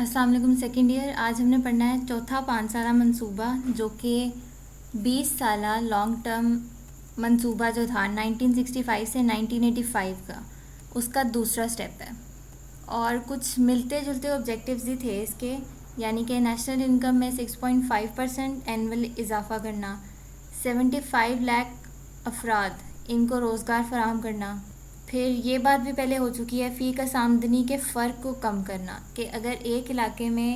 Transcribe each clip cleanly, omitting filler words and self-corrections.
السلام علیکم second year. آج ہم نے پڑھنا ہے چوتھا 5 سالہ منصوبہ جو کہ 20 سالہ لانگ ٹرم منصوبہ جو تھا 1965 سے 1985 کا، اس کا دوسرا سٹیپ ہے. اور کچھ ملتے جلتے آبجیکٹیوز ہی تھے اس کے، یعنی کہ نیشنل انکم میں 6.5% اینول اضافہ کرنا، 75 لاکھ افراد ان کو روزگار فراہم کرنا. پھر یہ بات بھی پہلے ہو چکی ہے، فی کس آمدنی کے فرق کو کم کرنا، کہ اگر ایک علاقے میں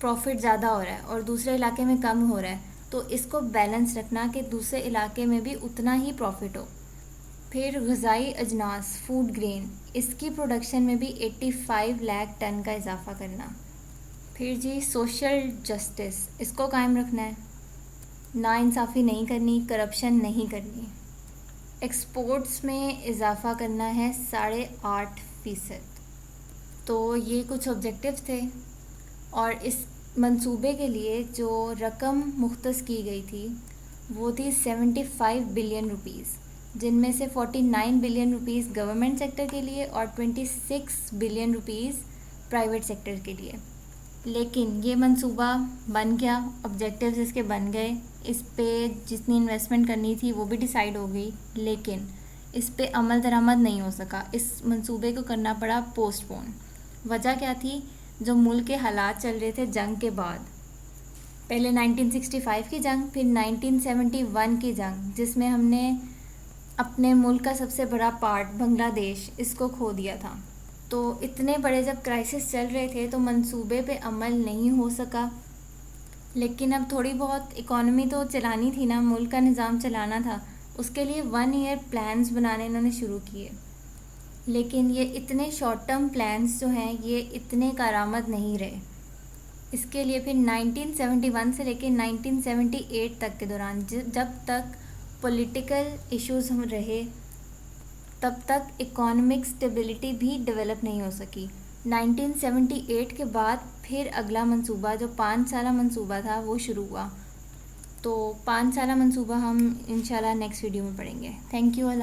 پروفٹ زیادہ ہو رہا ہے اور دوسرے علاقے میں کم ہو رہا ہے تو اس کو بیلنس رکھنا کہ دوسرے علاقے میں بھی اتنا ہی پروفٹ ہو. پھر غذائی اجناس فوڈ گرین، اس کی پروڈکشن میں بھی 85 لاکھ ٹن کا اضافہ کرنا. پھر جی سوشل جسٹس، اس کو قائم رکھنا ہے، ناانصافی نہیں کرنی، کرپشن نہیں کرنی. ایکسپورٹس میں اضافہ کرنا ہے 8.5%. تو یہ کچھ آبجیکٹیوز تھے، اور اس منصوبے کے لیے جو رقم مختص کی گئی تھی وہ تھی 75 بلین روپیز، جن میں سے 49 بلین روپیز گورنمنٹ سیکٹر کے لیے اور 26 بلین روپیز پرائیویٹ سیکٹر کے لیے. لیکن یہ منصوبہ بن گیا، آبجیکٹیوز اس کے بن گئے، اس پہ جتنی انویسٹمنٹ کرنی تھی وہ بھی ڈیسائیڈ ہو گئی، لیکن اس پہ عمل درآمد نہیں ہو سکا. اس منصوبے کو کرنا پڑا پوسٹ پون. وجہ کیا تھی؟ جو ملک کے حالات چل رہے تھے جنگ کے بعد، پہلے 1965 کی جنگ، پھر 1971 کی جنگ، جس میں ہم نے اپنے ملک کا سب سے بڑا پارٹ بنگلہ دیش اس کو کھو دیا تھا. تو اتنے بڑے جب کرائسس چل رہے تھے تو منصوبے پہ عمل نہیں ہو سکا. لیکن اب تھوڑی بہت اکانومی تو چلانی تھی نا، ملک کا نظام چلانا تھا، اس کے لیے 1 ایئر پلانز بنانے انہوں نے شروع کیے. لیکن یہ اتنے شارٹ ٹرم پلانز جو ہیں یہ اتنے کارآمد نہیں رہے. اس کے لیے پھر 1971 سے لے کے 1978 تک کے دوران جب تک پولیٹیکل ایشوز ہم رہے تب تک اکانومک سٹیبلٹی بھی ڈیولپ نہیں ہو سکی. 1978 کے بعد پھر اگلا منصوبہ جو 5 سالہ منصوبہ تھا وہ شروع ہوا. تو 5 سالہ منصوبہ ہم انشاءاللہ نیکسٹ ویڈیو میں پڑھیں گے. Thank you.